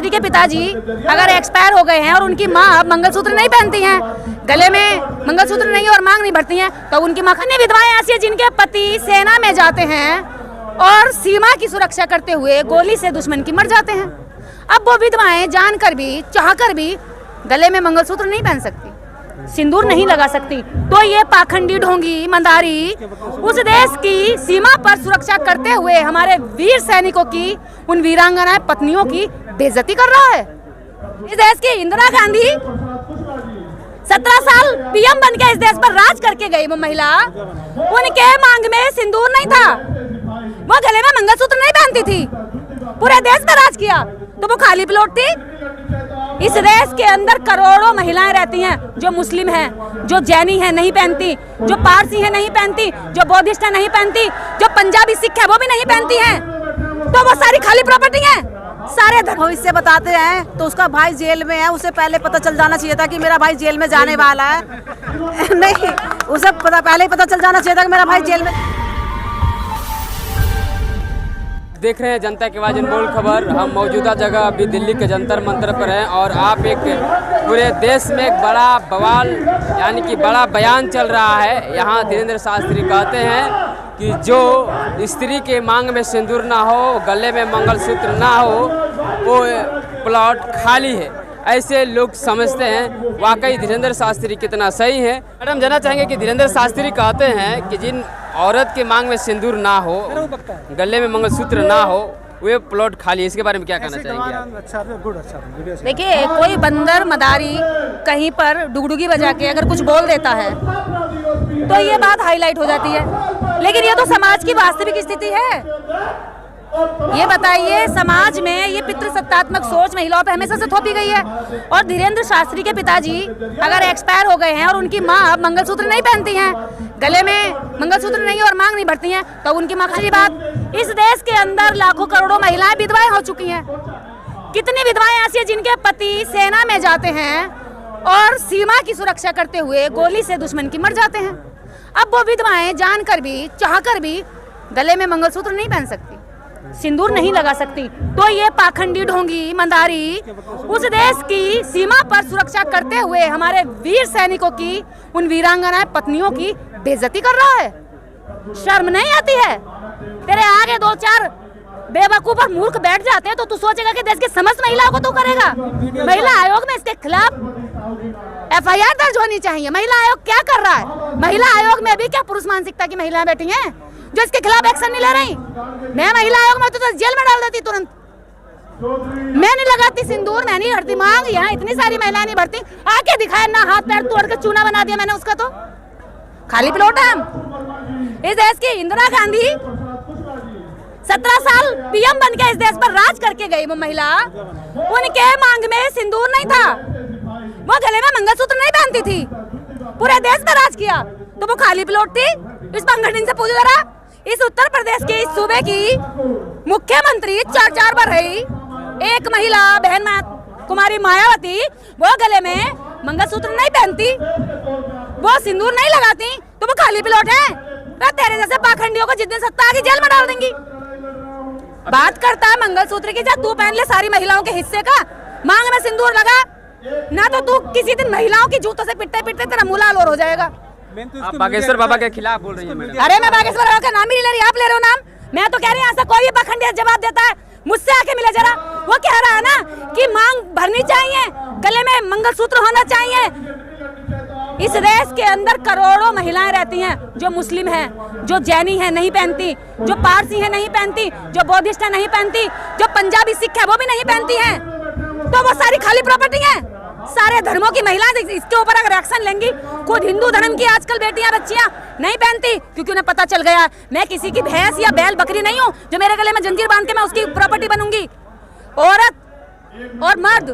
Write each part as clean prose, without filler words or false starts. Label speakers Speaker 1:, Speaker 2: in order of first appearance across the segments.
Speaker 1: शास्त्री के पिताजी अगर एक्सपायर हो गए हैं और उनकी माँ अब मंगलसूत्र नहीं पहनती हैं, गले में मंगलसूत्र नहीं और मांग नहीं भरती हैं, तो उनकी माँ अन्य विधवाएं ऐसी हैं जिनके पति सेना में जाते हैं और सीमा की सुरक्षा करते हुए गोली से दुश्मन की मर जाते हैं। अब वो विधवाएं जानकर भी चाहकर भी गले में मंगलसूत्र नहीं पहन सकती, सिंदूर नहीं लगा सकती, तो ये पाखंडी ढोंगी मंदारी उस देश की सीमा पर सुरक्षा करते हुए हमारे वीर सैनिकों की, उन वीरांगना पत्नियों की बेइज्जती कर रहा है। इस देश की इंदिरा गांधी 17 साल पीएम बन के इस देश पर राज करके गई वो महिला, उनके मांग में सिंदूर नहीं था, वो गले में मंगलसूत्र नहीं पहनती थी, पूरे देश पर राज किया, तो वो खाली प्लॉट थी। इस देश के अंदर करोड़ों महिलाएं रहती हैं जो मुस्लिम हैं, जो जैनी हैं नहीं पहनती, जो पारसी हैं नहीं पहनती, जो बौद्धिस्ट है नहीं पहनती, जो पंजाबी सिख है वो भी नहीं पहनती हैं, तो वो सारी खाली प्रॉपर्टी है। सारे
Speaker 2: भविष्य बताते हैं तो उसका भाई जेल में है, उसे पहले पता चल जाना चाहिए था कि मेरा भाई जेल में जाने वाला है। नहीं, उसे पहले ही पता चल जाना चाहिए था कि मेरा भाई जेल में।
Speaker 3: देख रहे हैं जनता की आवाज़ अनमोल खबर। हम मौजूदा जगह अभी दिल्ली के जंतर मंतर पर हैं और आप एक पूरे देश में एक बड़ा बवाल यानी कि बड़ा बयान चल रहा है। यहाँ धीरेन्द्र शास्त्री कहते हैं कि जो स्त्री के मांग में सिंदूर ना हो, गले में मंगलसूत्र ना हो, वो प्लॉट खाली है, ऐसे लोग समझते हैं। वाकई धीरेन्द्र शास्त्री कितना सही है। मैडम जानना चाहेंगे कि धीरेन्द्र शास्त्री कहते हैं कि जिन औरत के मांग में सिंदूर ना हो, गले में मंगलसूत्र ना हो, वे प्लॉट खाली है, इसके बारे में क्या कहना चाहेंगे?
Speaker 1: देखिए, कोई बंदर मदारी कहीं पर डुगडुगी बजा के अगर कुछ बोल देता है तो ये बात हाईलाइट हो जाती है, लेकिन ये तो समाज की वास्तविक स्थिति है। ये बताइए, समाज में ये पितृसत्तात्मक सोच महिलाओं पे हमेशा से थोपी गई है। और धीरेन्द्र शास्त्री के पिताजी अगर एक्सपायर हो गए हैं और उनकी माँ अब मंगलसूत्र नहीं पहनती हैं, गले में मंगलसूत्र नहीं और मांग नहीं भरती हैं, तो उनकी माँ खाली बात। इस देश के अंदर लाखों करोड़ों महिलाएं विधवाएं हो चुकी हैं। कितनी विधवाएं ऐसी हैं जिनके पति सेना में जाते हैं और सीमा की सुरक्षा करते हुए गोली से दुश्मन की मर जाते हैं। अब वो विधवाएं जानकर भी चाहकर भी गले में मंगलसूत्र नहीं पहन सकती, सिंदूर नहीं लगा सकती, तो ये पाखंडी ढोंगी मंदारी उस देश की सीमा पर सुरक्षा करते हुए हमारे वीर सैनिकों की, उन वीरांगना पत्नियों की बेइज्जती कर रहा है। शर्म नहीं आती है? तेरे आगे दो चार बेवकूफ और मूर्ख बैठ जाते हैं तो तू सोचेगा कि देश की समस्त महिलाओं को तू करेगा। महिला आयोग में इसके खिलाफ FIR दर्ज होनी चाहिए। महिला आयोग क्या कर रहा है? महिला आयोग में भी क्या पुरुष मानसिकता की महिलाएं बैठी हैं जो इसके खिलाफ एक्शन नहीं ले रही? मैं महिला आयोग में तो जेल में डाल देती तुरंत। मैं नहीं लगाती सिंदूर, मैं नहीं भरती मांग, यहाँ इतनी सारी महिलाएं नहीं भरती, आके दिखाया ना, हाथ पैर तोड़ के चूना बना दिया मैंने उसका, तो खाली प्लॉट है। इस देश की इंदिरा गांधी 17 साल पीएम बन के इस देश पर राज करके गई वो महिला, उनके मांग में सिंदूर नहीं था, वो गले में मंगलसूत्र नहीं पहनती थी, पूरे देश पर राज किया, तो वो खाली प्लॉट थी। इस पंगठन से पूछो जरा, इस उत्तर प्रदेश के इस सूबे की मुख्यमंत्री 4 बार रही एक महिला बहन कुमारी मायावती, वो गले में मंगलसूत्र नहीं पहनती, वो सिंदूर नहीं लगाती, तो वो खाली प्लॉट है। तेरे जैसे पाखंडियों को जिस दिन सत्ता आगे जेल में डाल देंगी। बात करता है मंगलसूत्र की, जा तू पहन ले सारी महिलाओं के हिस्से का, मांग में सिंदूर लगा ना, तो तू किसी दिन महिलाओं की जूतों से पिटते पिटते तेरा मुंह लाल हो जाएगा।
Speaker 3: आप बागेश्वर बाबा के खिलाफ बोल रही हैं मैडम?
Speaker 1: अरे मैं बागेश्वर बाबा का नाम ही नहीं ले रही, आप ले रहे हो नाम। मैं तो कह रही हूँ ऐसा कोई भी पाखंडिया जवाब देता है मुझसे आके मिले जरा। वो कह रहा है ना कि मांग भरनी चाहिए, गले में मंगलसूत्र होना चाहिए। इस देश के अंदर करोड़ों महिलाएं रहती हैं जो मुस्लिम हैं, जो जैनी है नहीं पहनती, जो पारसी है नहीं पहनती, जो बौद्धिस्ट है नहीं पहनती, जो पंजाबी सिख है वो भी नहीं पहनती हैं, तो वो सारी खाली प्रॉपर्टी है। सारे धर्मों की महिलाएं इसके ऊपर अगर एक्शन लेंगी। खुद हिंदू धर्म की आजकल बेटियां बच्चियां नहीं पहनती, क्योंकि उन्हें पता चल गया मैं किसी की भैंस या बैल बकरी नहीं हूँ जो मेरे गले में जंजीर बांध के मैं उसकी प्रॉपर्टी बनूंगी। औरत और मर्द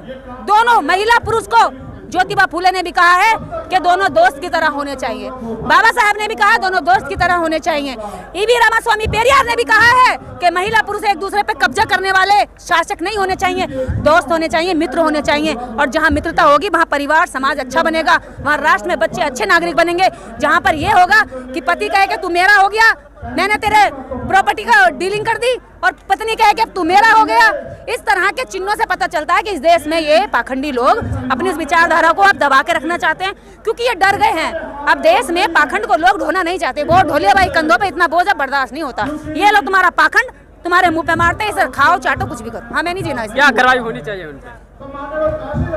Speaker 1: दोनों, महिला पुरुष को ज्योतिबा फूले ने भी कहा है कि दोनों दोस्त की तरह होने चाहिए। बाबा साहब ने भी कहा दोनों दोस्त की तरह होने चाहिए। ईवी रामास्वामी पेरियार ने भी कहा है कि महिला पुरुष एक दूसरे पे कब्जा करने वाले शासक नहीं होने चाहिए, दोस्त होने चाहिए, मित्र होने चाहिए। और जहाँ मित्रता होगी वहाँ परिवार समाज अच्छा बनेगा, वहाँ राष्ट्र में बच्चे अच्छे नागरिक बनेंगे। जहाँ पर ये होगा कि पति कहे कि तू मेरा हो गया मैंने तेरे प्रॉपर्टी का डीलिंग कर दी और पत्नी कहे कि अब तू मेरा हो गया। इस तरह के चिन्हों से पता चलता है कि इस देश में ये पाखंडी लोग अपनी इस विचारधारा को अब दबा के रखना चाहते हैं, क्योंकि ये डर गए हैं। अब देश में पाखंड को लोग ढोना नहीं चाहते। वो ढोलिया भाई कंधों पे इतना बोझ अब बर्दाश्त नहीं होता। ये लोग तुम्हारा पाखंड तुम्हारे मुंह पे मारते हैं, इसे खाओ चाटो कुछ भी करो, हमें नहीं जीना।
Speaker 3: क्या कार्रवाई होनी चाहिए उन पे?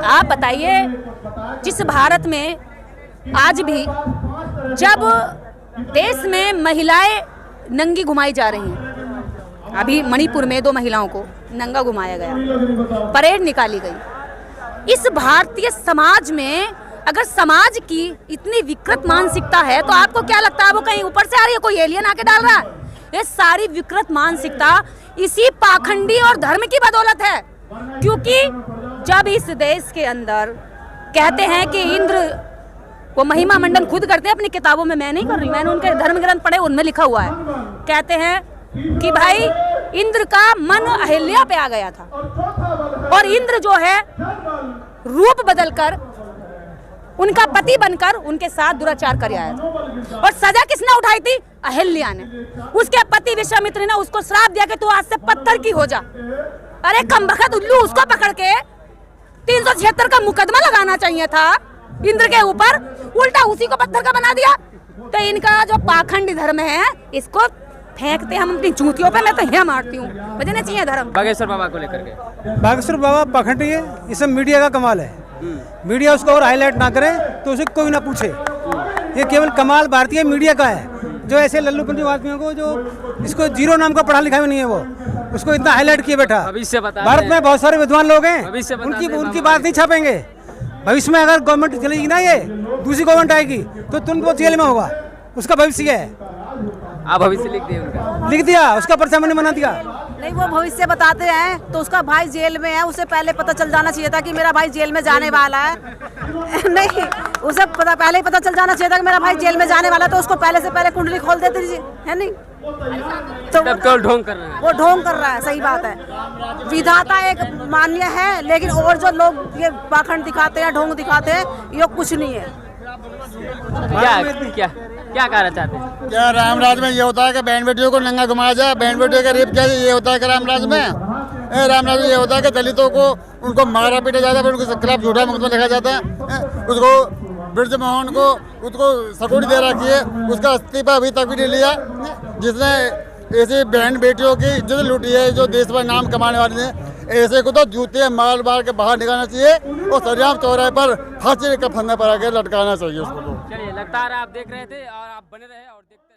Speaker 1: आप बताइए, जिस भारत में आज भी जब देश में महिलाएं नंगी घुमाई जा रही हैं, अभी मणिपुर में 2 महिलाओं को नंगा घुमाया गया, परेड निकाली गई। इस भारतीय समाज में अगर समाज की इतनी विकृत मानसिकता है तो आपको क्या लगता है वो कहीं ऊपर से आ रही है, कोई एलियन आके डाल रहा है? ये सारी विकृत मानसिकता इसी पाखंडी और धर्म की बदौलत है। क्योंकि जब इस देश के अंदर कहते हैं कि इंद्र, वो महिमा मंडन खुद करते हैं अपनी किताबों में, मैं नहीं कर रही, मैंने उनके धर्म ग्रंथ पढ़े, उनमें लिखा हुआ है। कहते हैं कि भाई इंद्र का मन अहिल्या पे आ गया था और इंद्र जो है रूप बदलकर उनका पति बनकर उनके साथ दुराचार कर आया था। और सजा किसने उठाई थी? अहिल्या ने। उसके पति विश्वामित्र ने उसको श्राप दिया कि तू आज से पत्थर की हो जा। अरे कमबख्त उल्लू, उसको पकड़ के 376 का मुकदमा लगाना चाहिए था इंद्र के ऊपर, उल्टा उसी को पत्थर का बना दिया। तो इनका जो पाखंडी धर्म है इसको फेंकते हम अपनी जूतियों पे, मैं तो यहाँ मारती हूँ। बजना चाहिए धर्म।
Speaker 3: बागेश्वर बाबा को लेकर के,
Speaker 4: बागेश्वर बाबा पाखंडी है, ये सब मीडिया का कमाल है। मीडिया उसको और हाईलाइट ना करे तो उसे कोई ना पूछे। ये केवल कमाल भारतीय मीडिया का है, जो ऐसे लल्लूपंती आदमियों को, जो इसको जीरो नाम का पढ़ा लिखा भी नहीं है, वो उसको इतना हाईलाइट किए बैठा।
Speaker 3: भविष्य बता,
Speaker 4: भारत में बहुत सारे विद्वान लोग हैं,
Speaker 3: भविष्य बता
Speaker 4: उनकी बात नहीं छापेंगे। भविष्य में अगर गवर्नमेंट चलेगी ना, ये दूसरी गवर्नमेंट आएगी तो तुरंत वो जेल में होगा, उसका भविष्य है।
Speaker 3: आप भविष्य लिख दिए उनका?
Speaker 4: लिख दिया, उसका पर्चा मैंने बना दिया।
Speaker 2: नहीं, वो भविष्य बताते हैं तो उसका भाई जेल में है, उसे पहले पता चल जाना चाहिए था कि मेरा भाई जेल में जाने वाला है। नहीं, उसे पहले ही पता चल जाना चाहिए था कि मेरा भाई जेल में जाने वाला है, तो उसको पहले से पहले कुंडली खोल देते है। नहीं तो
Speaker 3: ढोंग कर रहे हैं,
Speaker 2: वो ढोंग कर रहा है। सही बात है, विधाता एक मान्य है, लेकिन और जो लोग ये पाखंड दिखाते हैं, ढोंग दिखाते हैं, ये कुछ नहीं है।
Speaker 3: क्या कहना चाहते हैं?
Speaker 5: क्या रामराज में ये होता है कि बहन बेटियों को नंगा घुमाया जाए? बहन बेटियों का रेप क्या ये होता है कि रामराज में? रामराज में ये होता है कि दलितों को उनको मारा पीटा जाता है, उनके खिलाफ झूठा मुकदमा लिखा जाता है। उसको ब्रजमोहन को उसको सिक्योरिटी दे रखी है, उसका इस्तीफा अभी तक भी नहीं लिया, जिसने ऐसी बहन बेटियों की इज्जत लूटी है, जो देश पर नाम कमाने वाले हैं। ऐसे को तो जूते मार मार के बाहर निकालना चाहिए और सरियाम चौराहे पर फांसी का फंदा पर आके लटकाना चाहिए उसको।
Speaker 3: चलिए, लगातार आप देख रहे थे और आप बने रहे और देखते